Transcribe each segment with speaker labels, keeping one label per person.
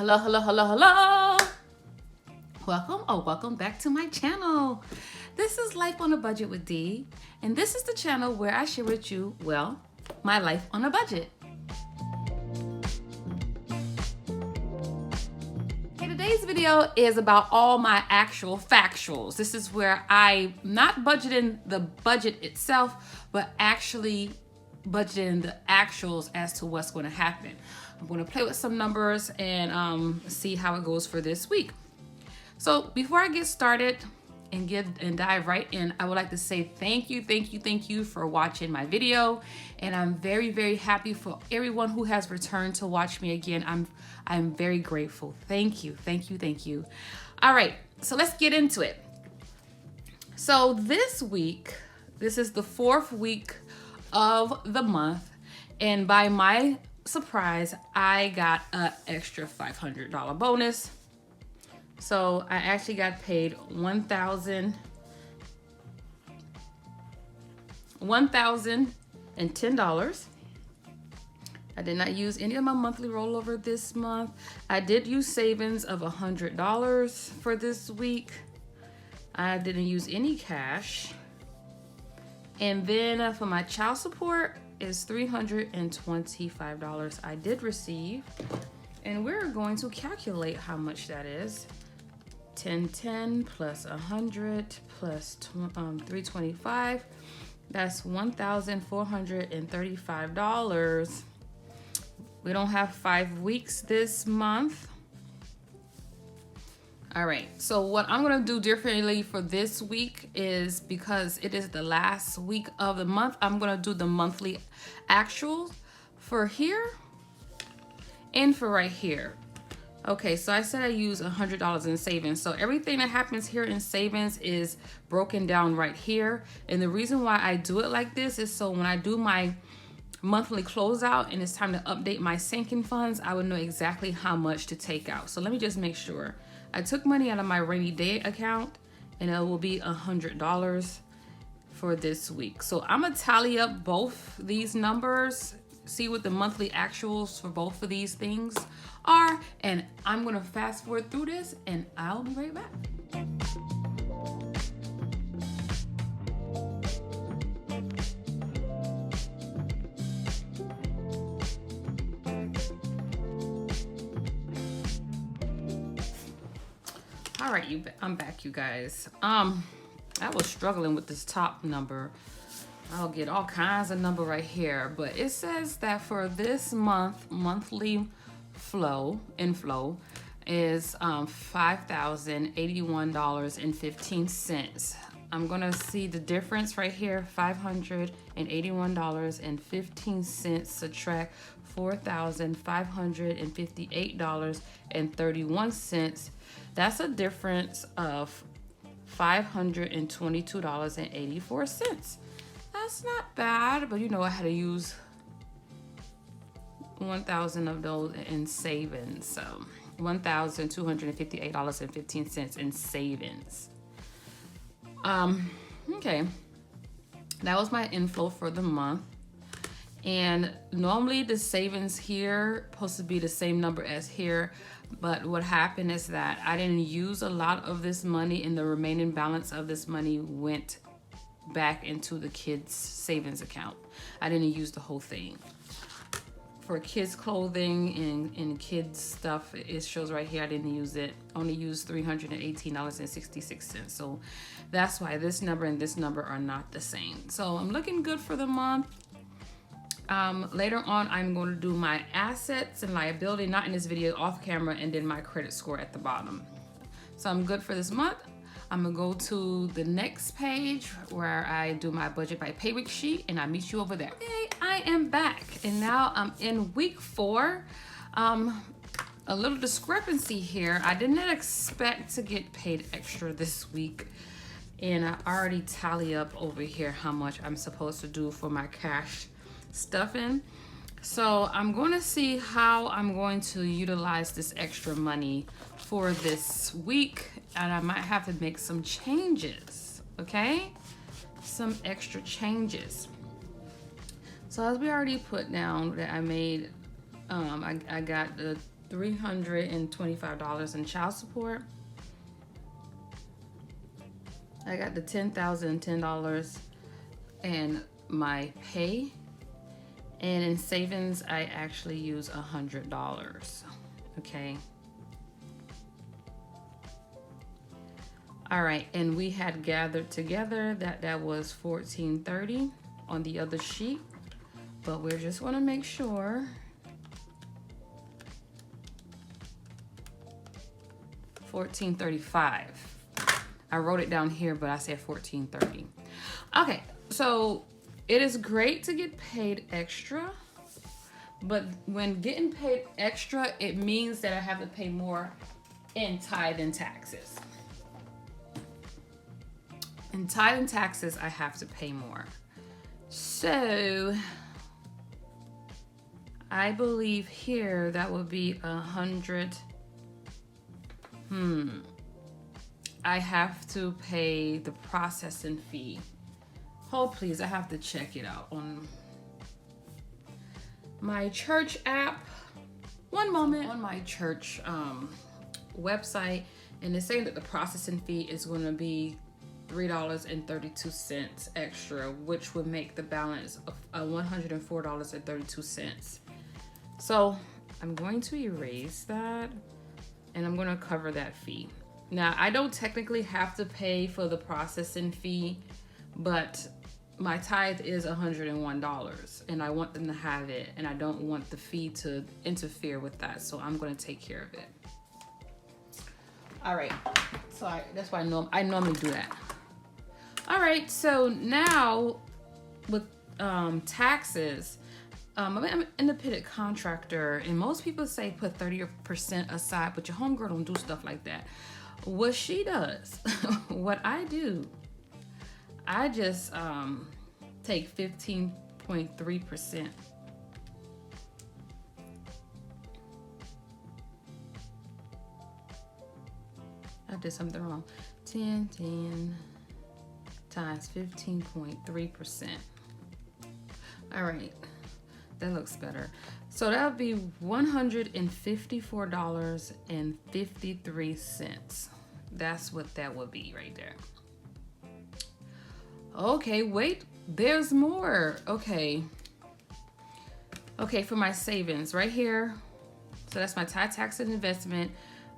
Speaker 1: Hello, hello, hello, hello. Welcome back to my channel. This is Life on a Budget with Dee, and this is the channel where I share with you, well, my life on a budget. Okay, today's video is about all my actual factuals. This is where I'm not budgeting the budget itself, but actually budgeting the actuals as to what's going to happen. I'm going to play with some numbers and see how it goes for this week. So before I get started and dive right in, I would like to say thank you for watching my video, and I'm very happy for everyone who has returned to watch me again. I'm very grateful. Thank you. All right, so let's get into it. So this week, this is the 4th week of the month, and by my surprise, I got an extra $500 bonus. So I actually got paid $1,010. I did not use any of my monthly rollover this month. I did use savings of $100 for this week. I didn't use any cash. And then for my child support is $325 I did receive. And we're going to calculate how much that is. 1010 plus 100 plus 325. That's $1,435. We don't have 5 weeks this month. All right, so what I'm gonna do differently for this week is, because it is the last week of the month, I'm gonna do the monthly actual for here and for right here. Okay, so I said I use $100 in savings. So everything that happens here in savings is broken down right here. And the reason why I do it like this is so when I do my monthly closeout and it's time to update my sinking funds, I would know exactly how much to take out. So let me just make sure. I took money out of my rainy day account, and it will be $100 for this week. So I'm gonna tally up both these numbers, see what the monthly actuals for both of these things are, and I'm gonna fast forward through this and I'll be right back. All right, I'm back, you guys. I was struggling with this top number. I'll get all kinds of number right here, but it says that for this month, monthly inflow is $5,081.15. I'm gonna see the difference right here, $581.15 subtract $4,558.31. That's a difference of $522.84. That's not bad, but you know I had to use 1,000 of those in savings, so $1,258.15 in savings. Okay, that was my inflow for the month. And normally the savings here supposed to be the same number as here, but what happened is that I didn't use a lot of this money, and the remaining balance of this money went back into the kids' savings account. I didn't use the whole thing. For kids' clothing and kids' stuff, it shows right here I didn't use it. Only used $318.66. So that's why this number and this number are not the same. So I'm looking good for the month. Later on, I'm going to do my assets and liability, not in this video, off camera, and then my credit score at the bottom. So I'm good for this month. I'm gonna go to the next page where I do my budget by pay week sheet, and I meet you over there. Okay, I am back, and now I'm in week 4. A little discrepancy here. I did not expect to get paid extra this week, and I already tally up over here how much I'm supposed to do for my cash stuffing. So I'm going to see how I'm going to utilize this extra money for this week, and I might have to make some changes, okay? Some extra changes. So as we already put down that I made, I got the $325 in child support. I got the $10,010 in my pay. And in savings, I actually use $100, okay? All right, and we had gathered together that was $1430 on the other sheet, but we're just gonna make sure. $1435. I wrote it down here, but I said $1430. Okay, so it is great to get paid extra, but when getting paid extra, it means that I have to pay more in tithe and taxes. In tithe and taxes, I have to pay more. So I believe here that would be 100. I have to pay the processing fee. Hold please, I have to check it out on my church app. One moment. On my church website, and it's saying that the processing fee is going to be $3.32 extra, which would make the balance of $104.32. So I'm going to erase that, and I'm going to cover that fee. Now, I don't technically have to pay for the processing fee, but my tithe is $101, and I want them to have it, and I don't want the fee to interfere with that, so I'm going to take care of it. All right, so that's why I normally do that. All right, so now with taxes, I'm an independent contractor, and most people say put 30% aside, but your homegirl don't do stuff like that. What she does, what I do, I just take 15.3%. I did something wrong. 10 times 15.3%. All right, that looks better. So that would be $154.53. That's what that would be right there. Okay, wait, there's more. Okay, for my savings right here. So that's my tithe, tax, and investment.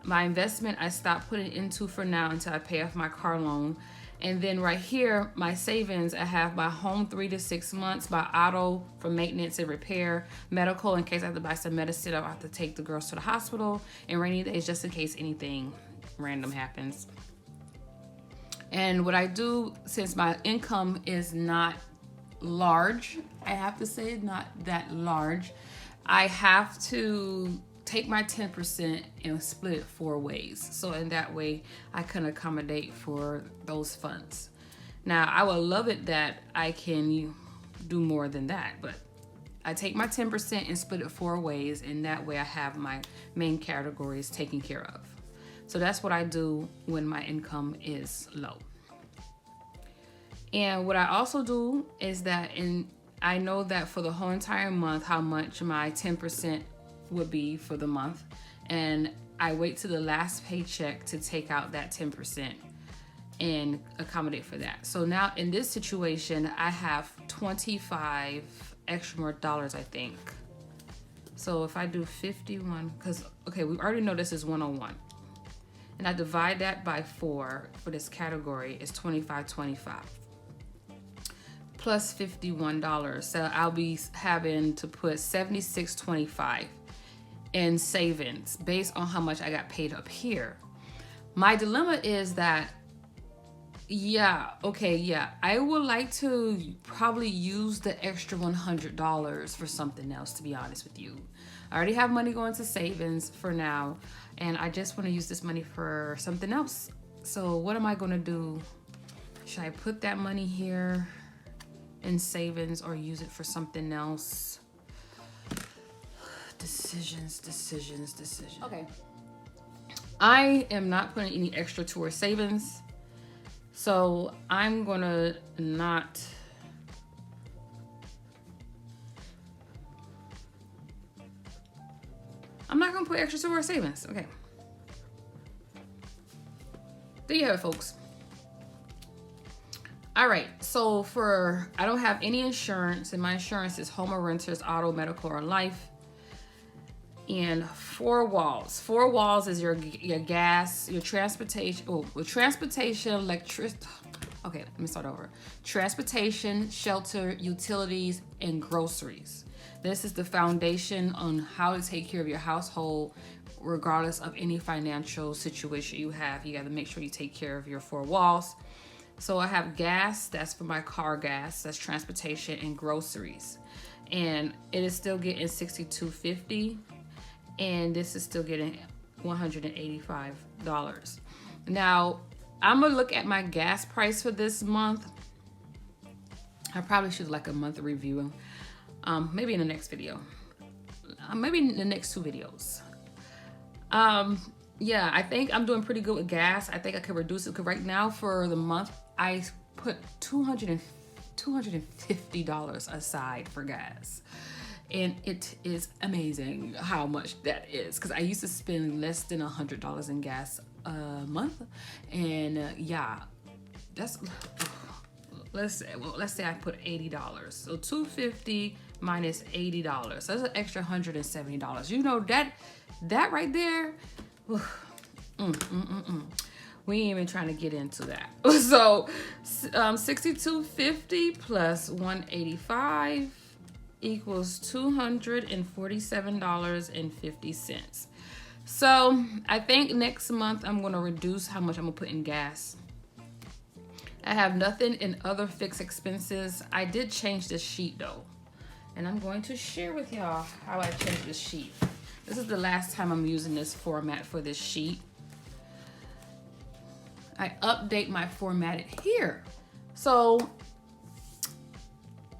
Speaker 1: My investment I stopped putting into for now until I pay off my car loan. And then right here, my savings, I have my home 3 to 6 months, my auto for maintenance and repair, medical in case I have to buy some medicine or I have to take the girls to the hospital, and rainy days just in case anything random happens. And what I do, since my income is not large, I have to say not that large, I have to take my 10% and split it 4 ways. So in that way, I can accommodate for those funds. Now, I would love it that I can do more than that, but I take my 10% and split it 4 ways, and that way I have my main categories taken care of. So that's what I do when my income is low. And what I also do is that, I know that for the whole entire month, how much my 10% would be for the month, and I wait to the last paycheck to take out that 10% and accommodate for that. So now in this situation, I have 25 extra more dollars, I think. So if I do 51, because okay, we already know this is 101, and I divide that by 4 for this category, is 25.25 plus $51. So I'll be having to put 76.25 in savings based on how much I got paid up here. My dilemma is that, I would like to probably use the extra $100 for something else, to be honest with you. I already have money going to savings for now, and I just want to use this money for something else. So what am I going to do? Should I put that money here in savings or use it for something else? Decisions. Okay. I am not putting any extra towards savings, so I'm gonna not. I'm not gonna put extra towards savings. Okay. There you have it, folks. All right, so I don't have any insurance, and my insurance is home or renters, auto, medical, or life. And 4 walls. 4 walls is your gas, your transportation. Oh, with transportation, electricity. Okay, let me start over. Transportation, shelter, utilities, and groceries. This is the foundation on how to take care of your household, regardless of any financial situation you have. You got to make sure you take care of your 4 walls. So I have gas, that's for my car gas, that's transportation, and groceries. And it is still getting $62.50, and this is still getting $185. Now, I'm gonna look at my gas price for this month. I probably should like a month review, maybe in the next video, maybe in the next 2 videos. Yeah, I think I'm doing pretty good with gas. I think I could reduce it because right now for the month, I put $250 aside for gas. And it is amazing how much that is, because I used to spend less than $100 in gas a month. And yeah, that's, let's say I put $80. So $250 minus $80. So that's an extra $170. You know, that right there, we ain't even trying to get into that. So $62.50 plus $185 equals $247.50. So I think next month I'm gonna reduce how much I'm gonna put in gas. I have nothing in other fixed expenses. I did change this sheet though, and I'm going to share with y'all how I changed this sheet. This is the last time I'm using this format for this sheet. I update my formatted here. So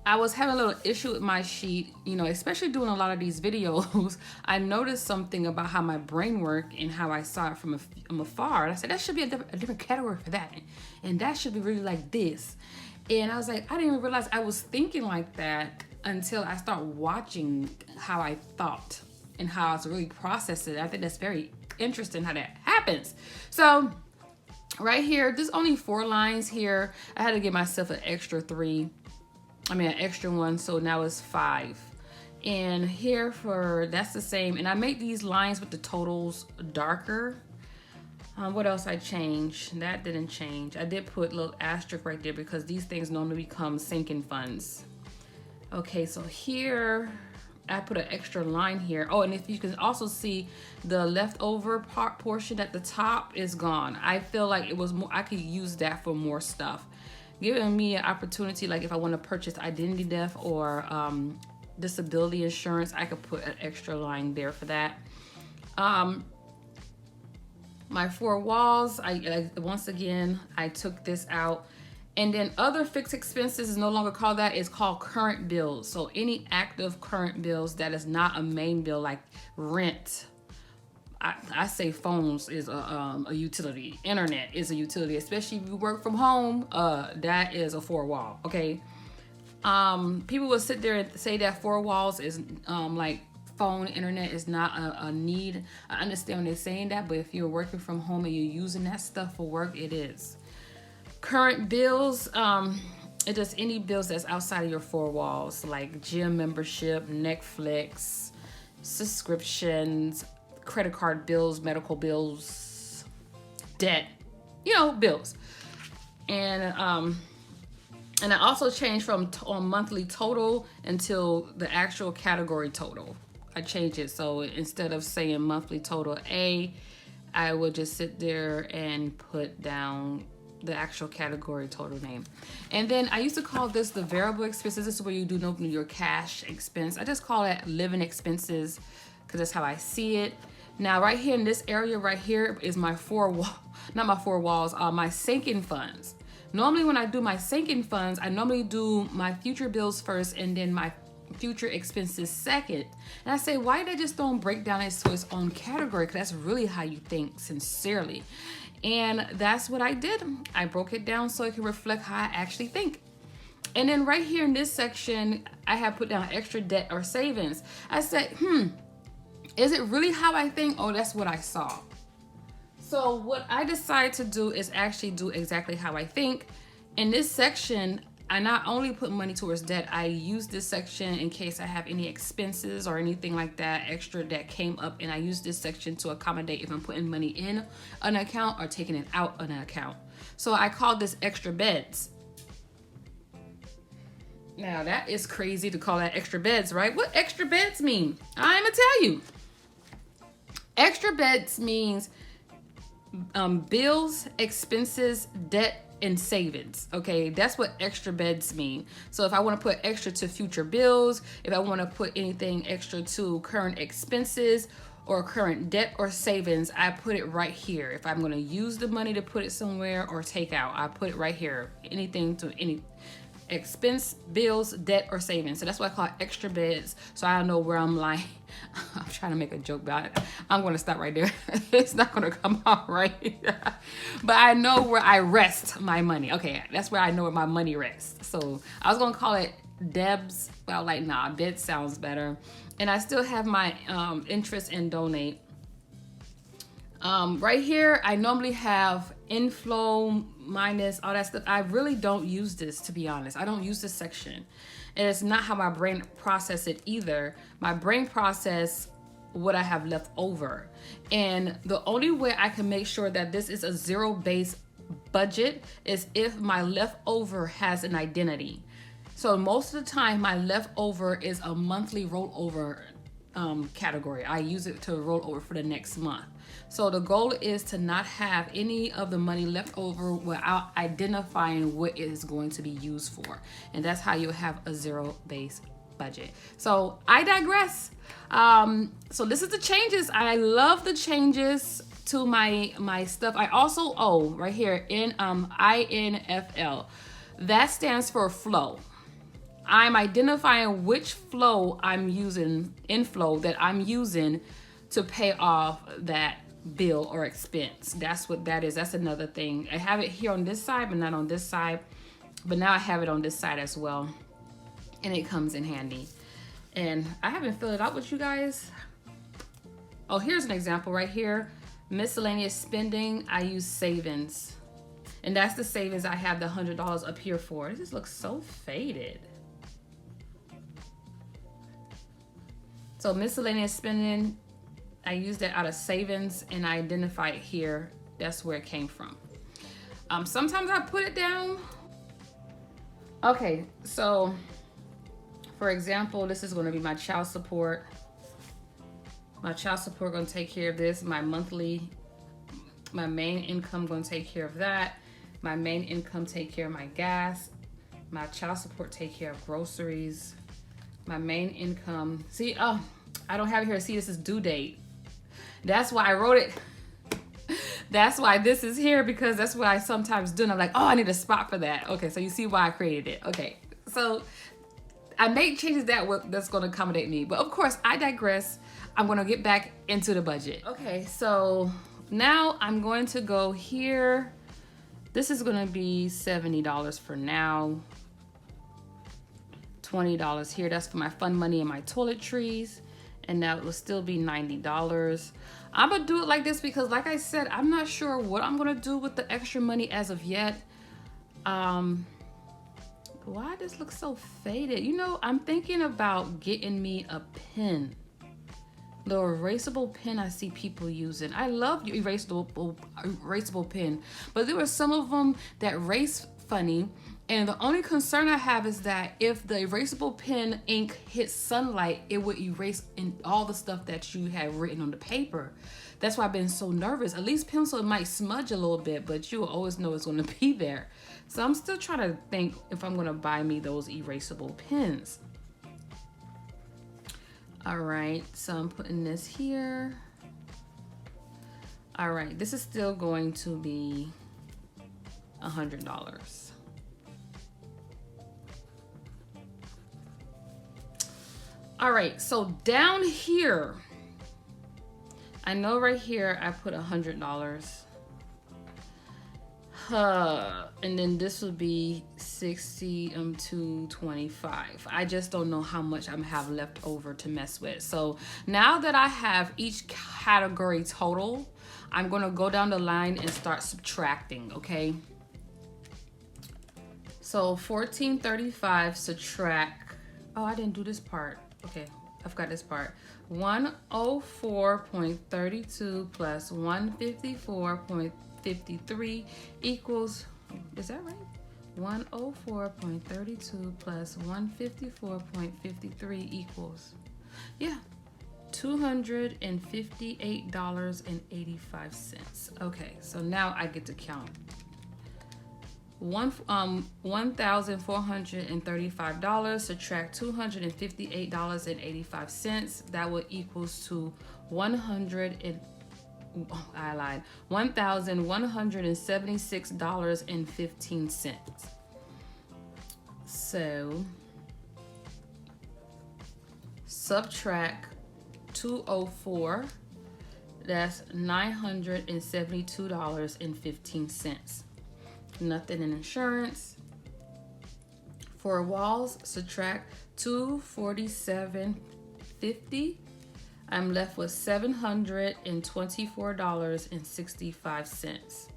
Speaker 1: I was having a little issue with my sheet, you know, especially doing a lot of these videos. I noticed something about how my brain worked and how I saw it from afar. And I said, that should be a different category for that. And that should be really like this. And I was like, I didn't even realize I was thinking like that until I start watching how I thought and how I was really processing it. I think that's very interesting how that happens. So right here, there's only 4 lines here. I had to give myself an extra 3. I mean, an extra 1, so now it's 5. And here that's the same. And I make these lines with the totals darker. What else I changed? That didn't change. I did put a little asterisk right there because these things normally become sinking funds. Okay, so here, I put an extra line here. Oh, and if you can also see the leftover portion at the top is gone. I feel like it was more, I could use that for more stuff. Giving me an opportunity, like if I want to purchase identity theft or disability insurance, I could put an extra line there for that. My 4 walls, once again, I took this out. And then other fixed expenses is no longer called that. It's called current bills. So any active current bills that is not a main bill, like rent. I say phones is a utility. Internet is a utility, especially if you work from home. That is a 4 wall. Okay. People will sit there and say that 4 walls is like phone, internet is not a need. I understand when they're saying that, but if you're working from home and you're using that stuff for work, it is. Current bills, it just any bills that's outside of your 4 walls, like gym membership, Netflix, subscriptions, credit card bills, medical bills, debt, you know, bills. And I also changed from monthly total until the actual category total. I changed it, so instead of saying monthly total A, I would just sit there and put down the actual category total name. And then I used to call this the variable expenses. This is where you do know your cash expense. I just call it living expenses because that's how I see it. Now right here in this area right here is my 4 walls, not my 4 walls, my sinking funds. Normally when I do my sinking funds, I normally do my future bills first and then my future expenses second. And I say, why they just don't break down it to its own category? Because that's really how you think sincerely. And that's what I did. I broke it down so it can reflect how I actually think. And then right here in this section, I have put down extra debt or savings. I said, Is it really how I think? Oh, that's what I saw. So what I decided to do is actually do exactly how I think. In this section, I not only put money towards debt, I use this section in case I have any expenses or anything like that extra that came up, and I use this section to accommodate if I'm putting money in an account or taking it out of an account. So I call this extra beds. Now that is crazy to call that extra beds, right? What extra beds mean? I'm gonna tell you. Extra beds means bills, expenses, debt, and savings. Okay, that's what extra beds mean. So if I want to put extra to future bills, if I want to put anything extra to current expenses or current debt or savings, I put it right here. If I'm going to use the money to put it somewhere or take out, I put it right here. Anything to any expense, bills, debt, or savings. So that's what I call extra beds. So I don't know where I'm lying. I'm trying to make a joke about it. I'm going to stop right there. It's not going to come out right. But I know where I rest my money. Okay, that's where I know where my money rests. So I was going to call it Debs. Well, like, nah, bed sounds better. And I still have my interest and donate. Right here, I normally have inflow, minus, all that stuff. I really don't use this, to be honest. I don't use this section. And it's not how my brain process it either. My brain process what I have left over. And the only way I can make sure that this is a zero-based budget is if my leftover has an identity. So most of the time, my leftover is a monthly rollover category. I use it to roll over for the next month. So the goal is to not have any of the money left over without identifying what it is going to be used for. And that's how you have a zero-based budget. So I digress. So this is the changes. I love the changes to my stuff. I also, right here in INFL, that stands for flow. I'm identifying which flow I'm using, inflow that I'm using to pay off that bill or expense. That's what that is. That's another thing. I have it here on this side, but not on this side. But now I have it on this side as well. And it comes in handy. And I haven't filled it out with you guys. Oh, here's an example right here. Miscellaneous spending, I use savings. And that's the savings I have the $100 up here for. It just looks so faded. So miscellaneous spending, I use that out of savings and I identify it here. That's where it came from. Sometimes I put it down. Okay, so for example, this is going to be my child support. My child support going to take care of this. My monthly, my main income going to take care of that. My main income take care of my gas. My child support take care of groceries. My main income, see, oh, I don't have it here. See, this is due date. That's why I wrote it. That's why this is here, because that's what I sometimes do. And I'm like, oh, I need a spot for that. Okay, so you see why I created it. Okay, so I make changes that's going to accommodate me. But of course, I digress. I'm going to get back into the budget. Okay, so now I'm going to go here. This is going to be $70 for now. $20 here. That's for my fun money and my toiletries. And that will still be $90. I'm going to do it like this because, like I said, I'm not sure what I'm going to do with the extra money as of yet. Why this looks so faded? You know, I'm thinking about getting me a pen. The erasable pen I see people using. I love your erasable pen, but there were some of them that erase funny. And the only concern I have is that if the erasable pen ink hits sunlight, it would erase in all the stuff that you have written on the paper. That's why I've been so nervous. At least pencil might smudge a little bit, but you will always know it's going to be there. So I'm still trying to think if I'm going to buy me those erasable pens. All right, so I'm putting this here. All right, this is still going to be $100. All right, so down here, I know right here I put $100. And then this would be 60 to 25. I just don't know how much I'm have left over to mess with. So now that I have each category total, I'm gonna go down the line and start subtracting, okay? So 1435 subtract, oh, I didn't do this part. Okay, I've got this part. 104.32 plus 154.53 equals, is that right? 104.32 plus 154.53 equals, yeah, $258.85. Okay, so now I get to count. $1,435 subtract $258.85. That will equals to $1,176.15. So subtract 204. That's $972.15. Nothing in insurance. For walls, subtract $247.50. I'm left with $724.65.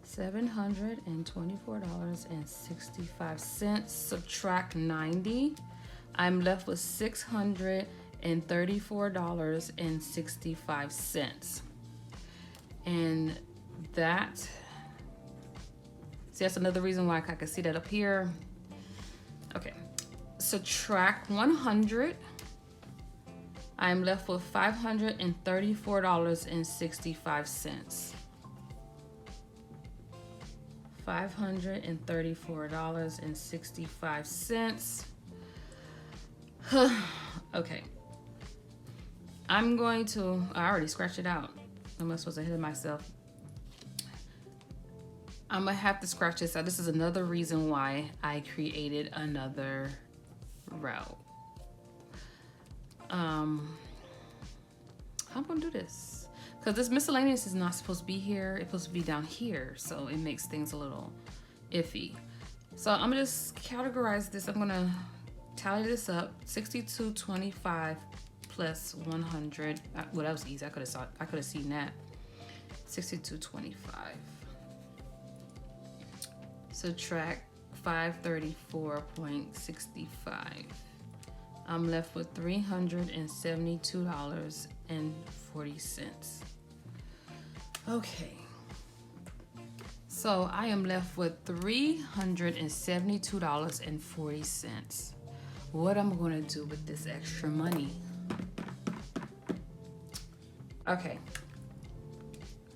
Speaker 1: $724.65. Subtract 90. I'm left with $634.65. And that, see, that's another reason why I can see that up here. Okay, subtract 100. I'm left with $534.65. $534.65. Okay. I'm going to, I already scratched it out. I'm not supposed to hit myself. I'm gonna have to scratch this out. This is another reason why I created another row. How I'm gonna do this? Because this miscellaneous is not supposed to be here. It's supposed to be down here. So it makes things a little iffy. So I'm gonna just categorize this. I'm gonna tally this up. 62.25 plus 100. Well, that was easy. I could have seen that. 62.25. Subtract 534.65. I'm left with $372.40. Okay. So I am left with $372.40. What am I going to do with this extra money? Okay.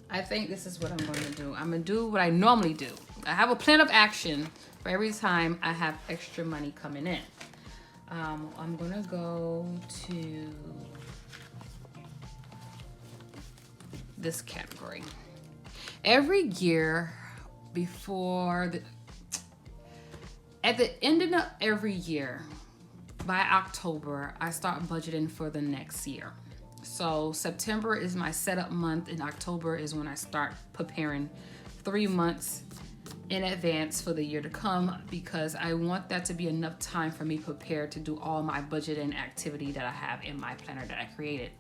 Speaker 1: I think this is what I'm going to do. I'm going to do what I normally do. I have a plan of action for every time I have extra money coming in. I'm going to go to this category. Every year at the end of every year, by October, I start budgeting for the next year. So September is my setup month, and October is when I start preparing 3 months in advance for the year to come, because I want that to be enough time for me prepared to do all my budgeting activity that I have in my planner that I created.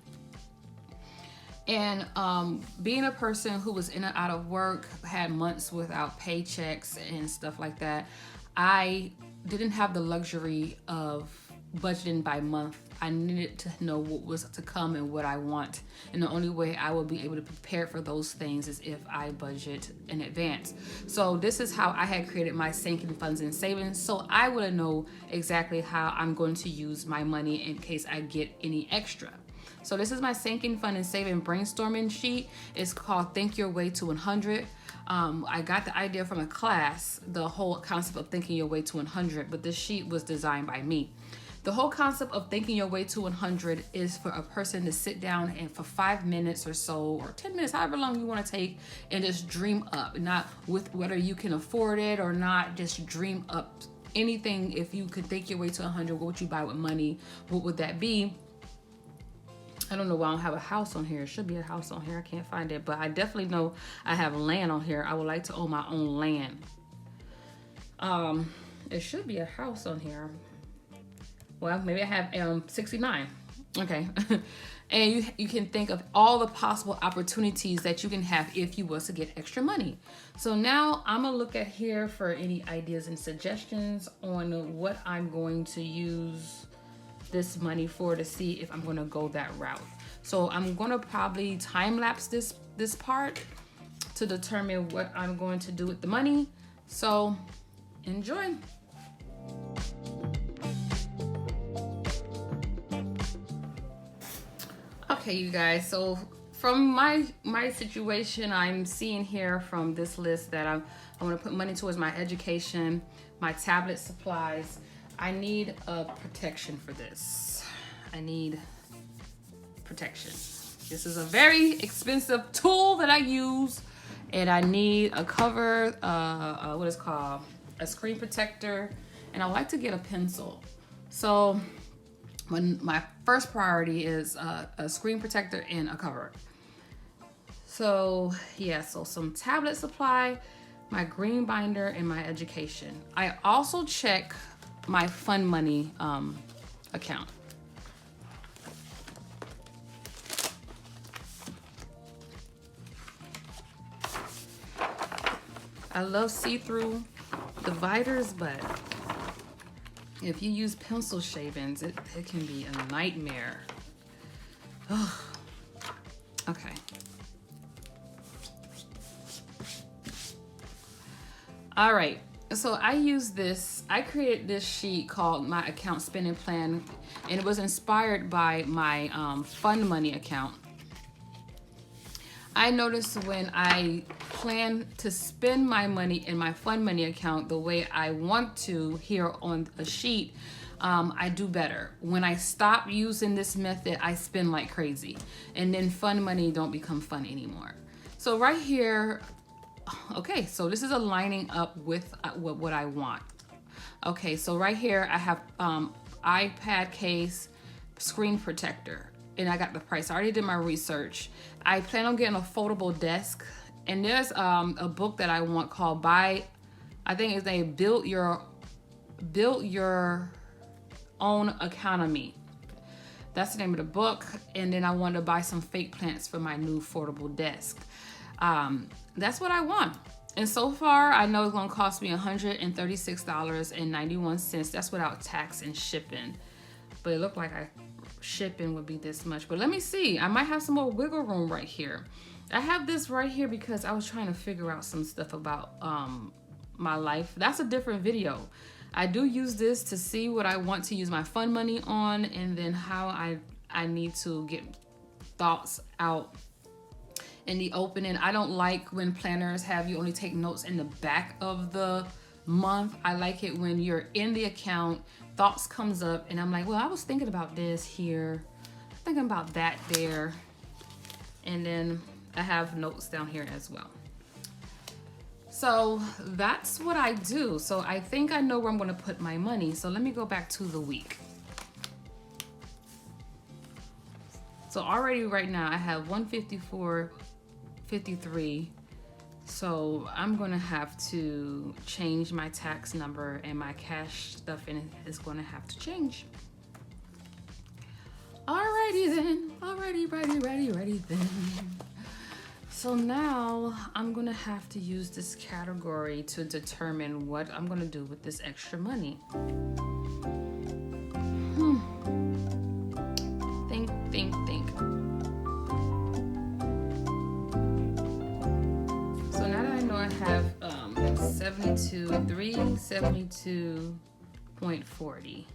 Speaker 1: And being a person who was in and out of work, had months without paychecks and stuff like that, I didn't have the luxury of budgeting by month. I needed to know what was to come and what I want. And the only way I will be able to prepare for those things is if I budget in advance. So this is how I had created my sinking funds and savings. So I would know exactly how I'm going to use my money in case I get any extra. So this is my sinking fund and saving brainstorming sheet. It's called Think Your Way to 100. I got the idea from a class, the whole concept of thinking your way to 100, but this sheet was designed by me. The whole concept of thinking your way to 100 is for a person to sit down and for 5 minutes or so, or 10 minutes, however long you want to take, and just dream up, not with whether you can afford it or not, just dream up anything. If you could think your way to 100, what would you buy with money? What would that be? I don't know why I don't have a house on here. It should be a house on here. I can't find it. But I definitely know I have land on here. I would like to own my own land. It should be a house on here. Well, maybe I have 69. Okay. And you can think of all the possible opportunities that you can have if you was to get extra money. So now I'm going to look at here for any ideas and suggestions on what I'm going to use this money for, to see if I'm going to go that route. So I'm going to probably time lapse this part to determine what I'm going to do with the money. So enjoy. Okay, you guys, so from my situation, I'm seeing here from this list that I want to put money towards my education, my tablet supplies. I need a protection for this. I need protection. This is a very expensive tool that I use, and I need a cover, what is called a screen protector, and I like to get a pencil. So my first priority is a screen protector and a cover. So yeah, so some tablet supply, my green binder, and my education. I also check my fun money account. I love see-through dividers, but if you use pencil shavings, it can be a nightmare. Ugh. Okay. All right. So I created this sheet called my account spending plan, and it was inspired by my fund money account. I noticed when I plan to spend my money in my fund money account the way I want to here on a sheet, I do better. When I stop using this method, I spend like crazy, and then fund money don't become fun anymore. So right here, okay, so this is aligning up with what I want. Okay, so right here I have iPad case, screen protector, and I got the price. I already did my research. I plan on getting a foldable desk, and there's a book that I want called I think it's named Build Your Own Economy. That's the name of the book. And then I want to buy some fake plants for my new foldable desk. That's what I want. And so far, I know it's going to cost me $136.91. That's without tax and shipping. But it looked like shipping would be this much. But let me see. I might have some more wiggle room right here. I have this right here because I was trying to figure out some stuff about my life. That's a different video. I do use this to see what I want to use my fund money on, and then how I need to get thoughts out in the opening. I don't like when planners have you only take notes in the back of the month. I like it when you're in the account, thoughts comes up, and I'm like, well, I was thinking about this here, thinking about that there, and then I have notes down here as well. So that's what I do. So I think I know where I'm going to put my money. So let me go back to the week. So already right now I have 154.53. So I'm going to have to change my tax number, and my cash stuff in it is going to have to change. Alrighty then. Ready then. So now I'm gonna have to use this category to determine what I'm gonna do with this extra money. Think. So now that I know I have 72.40.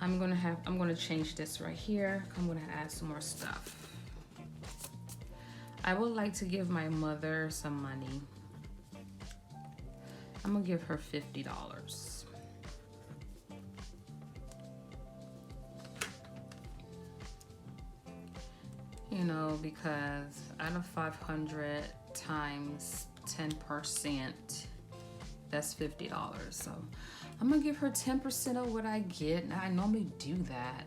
Speaker 1: I'm gonna change this right here. I'm gonna add some more stuff. I would like to give my mother some money. I'm gonna give her $50. You know, because out of 500 times 10%, that's $50. So I'm gonna give her 10% of what I get. Now I normally do that.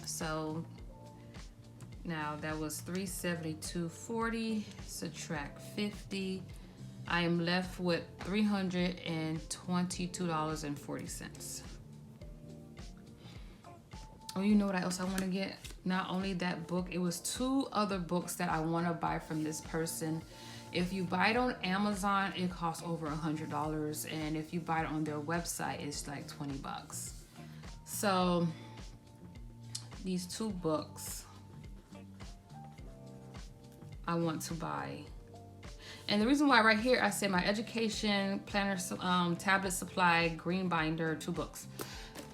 Speaker 1: So Now that was $372.40, subtract 50. I am left with $322.40. Oh, you know what else I want to get? Not only that book, it was 2 other books that I want to buy from this person. If you buy it on Amazon, it costs over $100, and if you buy it on their website, it's like 20 bucks. So these 2 books I want to buy. And the reason why right here I say my education planner, tablet supply, green binder, 2 books.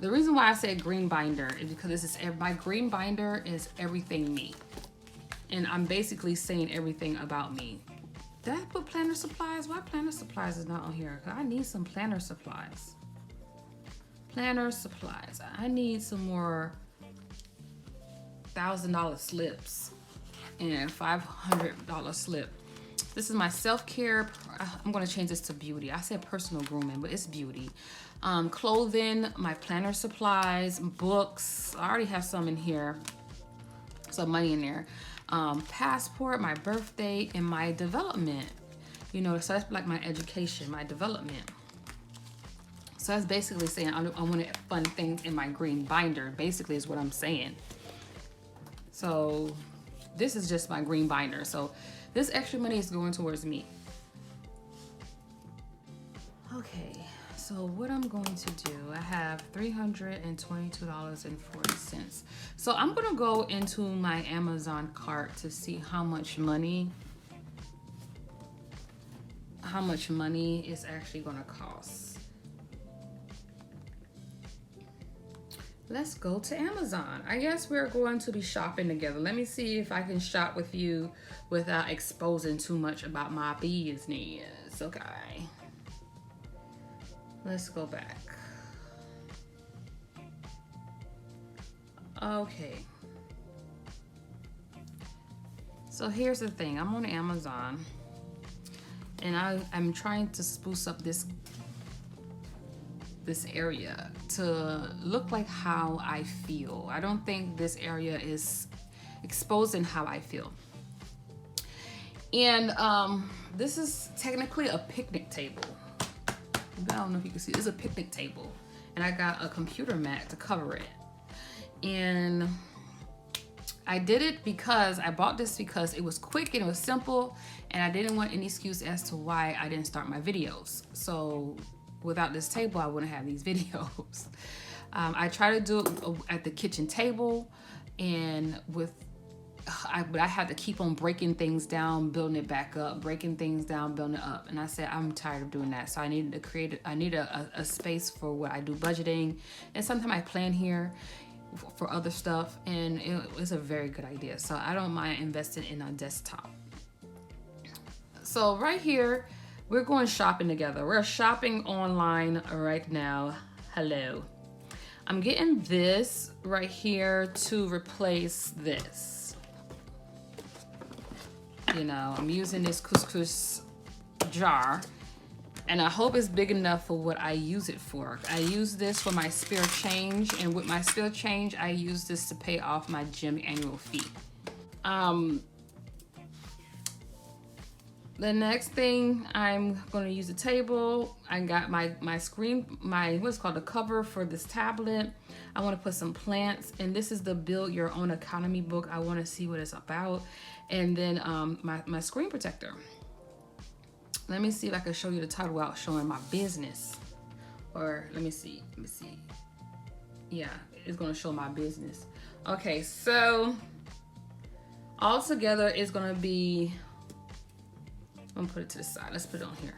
Speaker 1: The reason why I say green binder is because this is my green binder is everything me, and I'm basically saying everything about me. Did I put planner supplies? Why planner supplies is not on here? Cause I need some planner supplies. Planner supplies. I need some more $1,000 slips and $500 slip. This is my self-care. I'm gonna change this to beauty. I said personal grooming, but it's beauty. Clothing, my planner supplies, books. I already have some in here, some money in there. Passport, my birthday, and my development. You know, so that's like my education, my development. So that's basically saying I want to fund things in my green binder, basically is what I'm saying. So this is just my green binder. So this extra money is going towards me. Okay, so what I'm going to do, I have $322.40. So I'm gonna go into my Amazon cart to see how much money is actually gonna cost. Let's go to Amazon. I guess we're going to be shopping together. Let me see if I can shop with you without exposing too much about my business. Okay. Let's go back. Okay. So here's the thing. I'm on Amazon, and I'm trying to spruce up this area to look like how I feel. I don't think this area is exposing how I feel. And this is technically a picnic table. I don't know if you can see, it's a picnic table, and I got a computer mat to cover it. And I did it because I bought this because it was quick and it was simple, and I didn't want any excuse as to why I didn't start my videos. So without this table, I wouldn't have these videos. I try to do it at the kitchen table, and but I had to keep on breaking things down, building it back up, breaking things down, building it up. And I said, I'm tired of doing that. So I needed to create, I need a space for what I do budgeting. And sometimes I plan here for other stuff, and it was a very good idea. So I don't mind investing in a desktop. So right here, we're going shopping together. We're shopping online right now. Hello. I'm getting this right here to replace this. You know, I'm using this couscous jar, and I hope it's big enough for what I use it for. I use this for my spare change, and with my spare change, I use this to pay off my gym annual fee. The next thing, I'm gonna use a table. I got my screen, what's called the cover for this tablet. I wanna put some plants, and this is the Build Your Own Economy book. I wanna see what it's about. And then my screen protector. Let me see if I can show you the title without showing my business. Or let me see. Yeah, it's gonna show my business. Okay, so all together it's gonna be, I'm gonna put it to the side. Let's put it on here.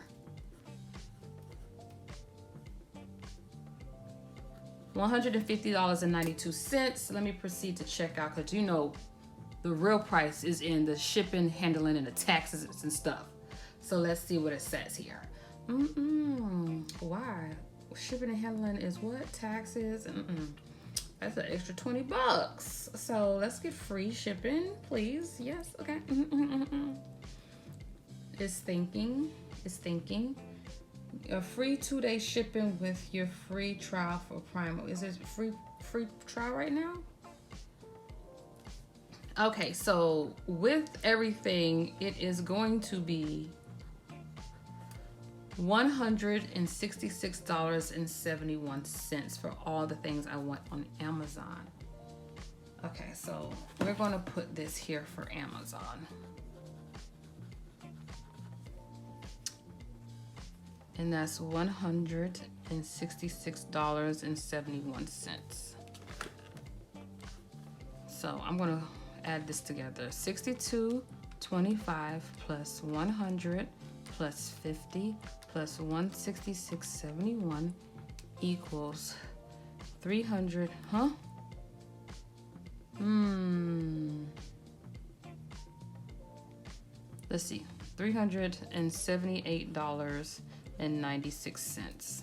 Speaker 1: $150.92. Let me proceed to check out, because you know the real price is in the shipping, handling, and the taxes and stuff. So let's see what it says here. Why? Shipping and handling is what? Taxes? That's an extra 20 bucks. So let's get free shipping, please. Yes, okay. It's thinking. A free 2-day shipping with your free trial for Prime. Is it free trial right now? Okay, so with everything, it is going to be $166.71 for all the things I want on Amazon. Okay, so we're going to put this here for Amazon. And that's $166.71. So I'm going to add this together. 62.25 plus 100 plus 50 plus 166.71 equals 300, huh? Let's see, $378.96.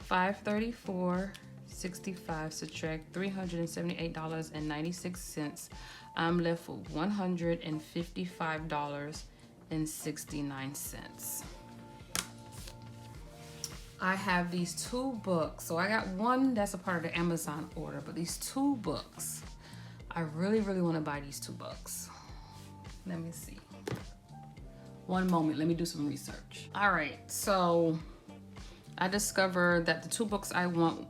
Speaker 1: 534.65 subtract $378.96. I'm left with $155.69. I have these 2 books. So I got one that's a part of the Amazon order, but these 2 books, I really want to buy these 2 books. Let me see. One moment, let me do some research. All right, so I discovered that the 2 books I want,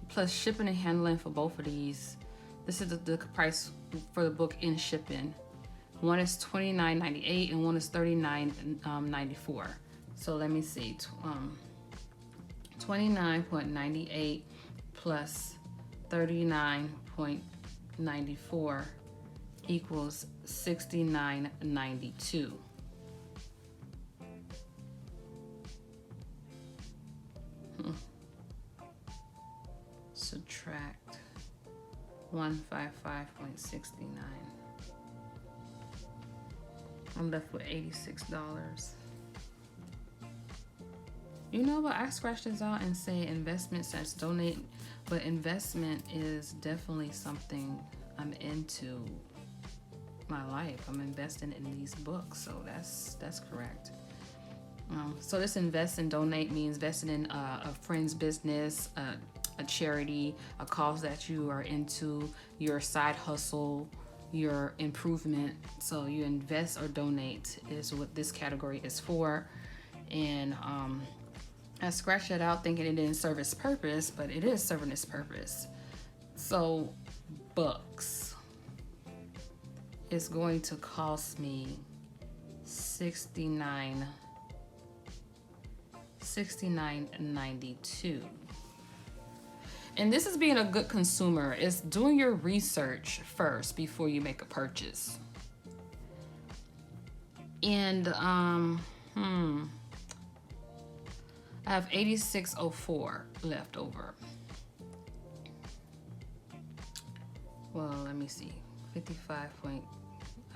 Speaker 1: plus shipping and handling for both of these, this is the price for the book in shipping. One is $29.98 and one is $39.94. So let me see, $29.98 plus $39.94 equals $69.92. Subtract 155.69. I'm left with $86. You know what? I scratched this out and say investment / donate, but investment is definitely something I'm into my life. I'm investing in these books, so that's correct. So this invest and donate means investing in a friend's business, a charity, a cause that you are into, your side hustle, your improvement. So you invest or donate is what this category is for. And I scratched it out thinking it didn't serve its purpose, but it is serving its purpose. So books is going to cost me $69.92. And this is being a good consumer. It's doing your research first before you make a purchase. And I have $86.04 left over. Well, let me see. 55 point.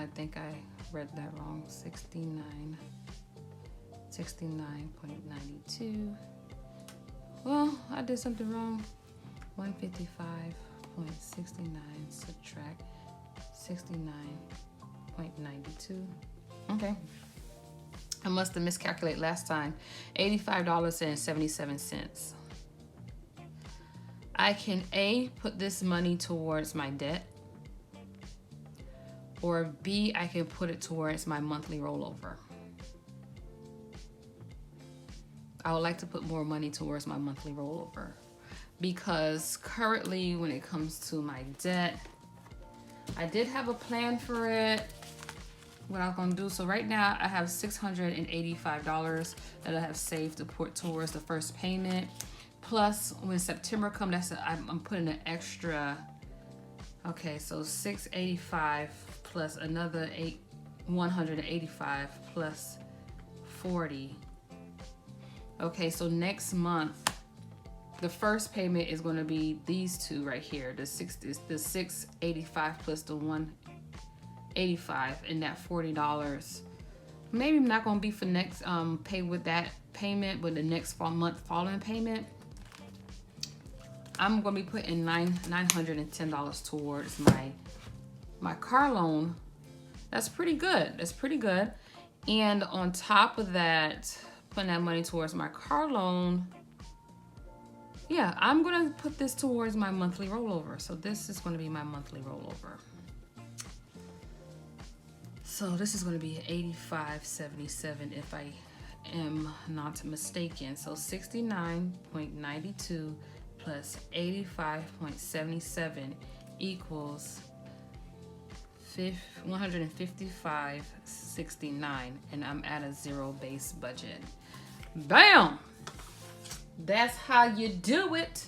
Speaker 1: I think I read that wrong. 69.92. Well, I did something wrong. 155.69 subtract 69.92. Okay. I must have miscalculated last time. $85.77. I can A, put this money towards my debt, or B, I can put it towards my monthly rollover. I would like to put more money towards my monthly rollover because currently when it comes to my debt, I did have a plan for it, what I'm gonna do. So right now I have $685 that I have saved to put towards the first payment. Plus when September comes, I'm putting an extra, okay, so $685 plus another $185 plus 40. Okay, so next month, the first payment is going to be these two right here, the $685 plus the $185, and that $40. Maybe I'm not going to be for next pay with that payment, but the next month following payment, I'm going to be putting $910 towards my car loan. That's pretty good. That's pretty good. And on top of that, putting that money towards my car loan, yeah, I'm gonna put this towards my monthly rollover. So this is gonna be my monthly rollover. So this is going to be $85.77 if I am not mistaken. So 69.92 plus 85.77 equals 155.69, and I'm at a zero base budget. Bam! That's how you do it.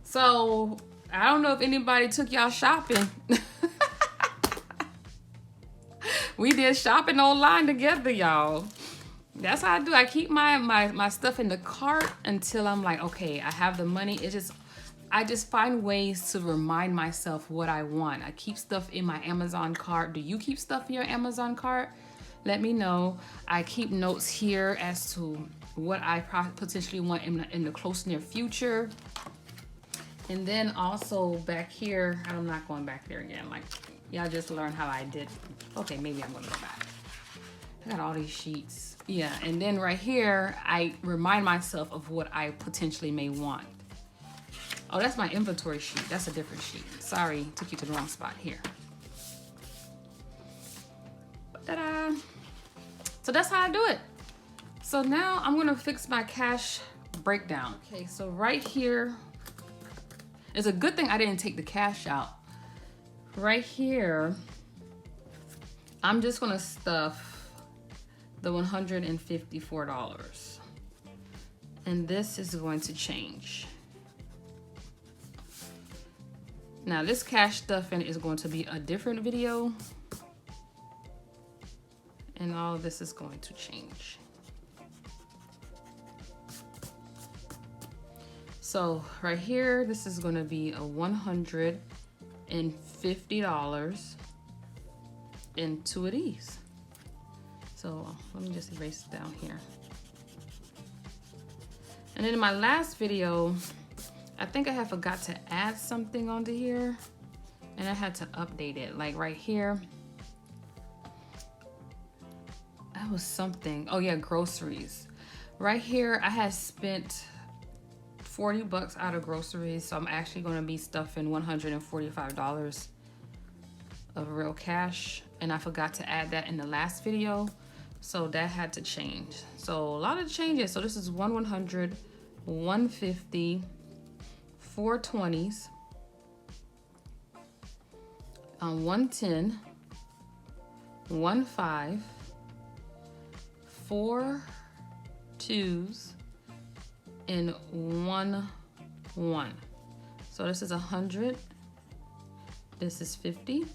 Speaker 1: So I don't know if anybody took y'all shopping. We did shopping online together, y'all. That's how I do. I keep my stuff in the cart until I'm like, okay, I have the money. I just find ways to remind myself what I want. I keep stuff in my Amazon cart. Do you keep stuff in your Amazon cart? Let me know. I keep notes here as to what I potentially want in the close near future. And then also back here, I'm not going back there again. Like, y'all just learned how I did. Okay, maybe I'm gonna go back. I got all these sheets. Yeah, and then right here, I remind myself of what I potentially may want. Oh, that's my inventory sheet. That's a different sheet. Sorry, took you to the wrong spot here. Ta-da! So that's how I do it. So now I'm gonna fix my cash breakdown. Okay, so right here, it's a good thing I didn't take the cash out. Right here, I'm just gonna stuff the $154. And this is going to change. Now this cash stuffing is going to be a different video. And all of this is going to change. So right here, this is gonna be a $150 in two of these. So let me just erase it down here. And then in my last video, I think I had forgot to add something onto here and I had to update it. Like right here, that was something. Oh yeah, groceries. Right here, I had spent $40 out of groceries. So I'm actually gonna be stuffing $145 of real cash. And I forgot to add that in the last video. So that had to change. So a lot of changes. So this is 100, 150, 420s, 110, 15, 4 2s, and 1 1. So this is 100. This is 50.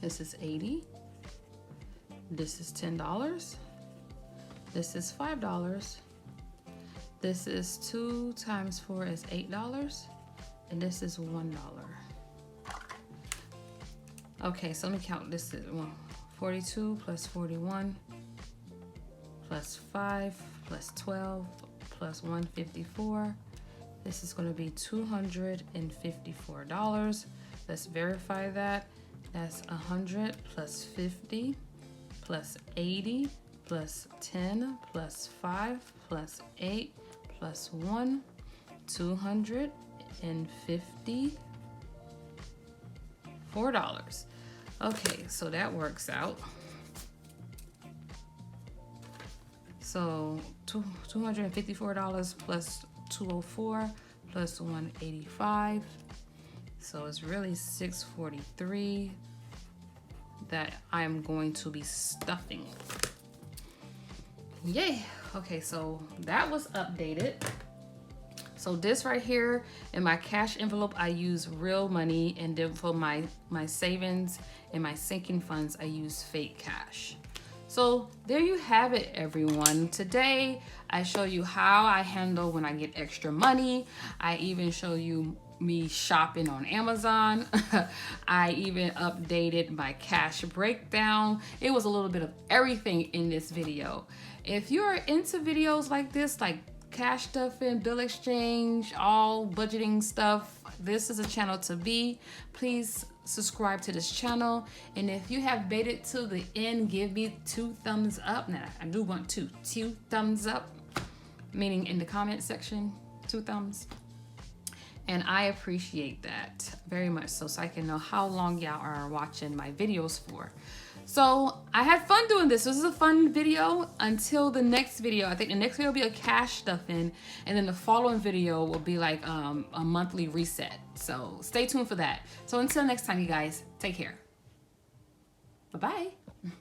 Speaker 1: This is 80. This is $10. This is $5. This is 2 times 4 is $8. And this is $1. Okay, so let me count. This is 42 plus 41 plus 5 plus 12 plus 154. This is going to be $254. Let's verify that. That's 100 plus 50 plus 80 plus 10 plus 5 plus 8 plus 1, $254. Okay, so that works out. So $254 plus 204 plus 185. So it's really $643 that I'm going to be stuffing. Yay. Okay, so that was updated. So this right here in my cash envelope, I use real money, and then for my savings and my sinking funds, I use fake cash. So there you have it, everyone. Today, I show you how I handle when I get extra money. I even show you me shopping on Amazon. I even updated my cash breakdown. It was a little bit of everything in this video. If you're into videos like this, like cash stuffing, bill exchange, all budgeting stuff, this is a channel to be. Please subscribe to this channel, and if you have made it to the end, give me 2 thumbs up. Now I do want two thumbs up, meaning in the comment section, 2 thumbs. And I appreciate that very much so I can know how long y'all are watching my videos for. So I had fun doing this. This is a fun video until the next video. I think the next video will be a cash stuffing, and then the following video will be like a monthly reset. So stay tuned for that. So until next time, you guys, take care. Bye-bye.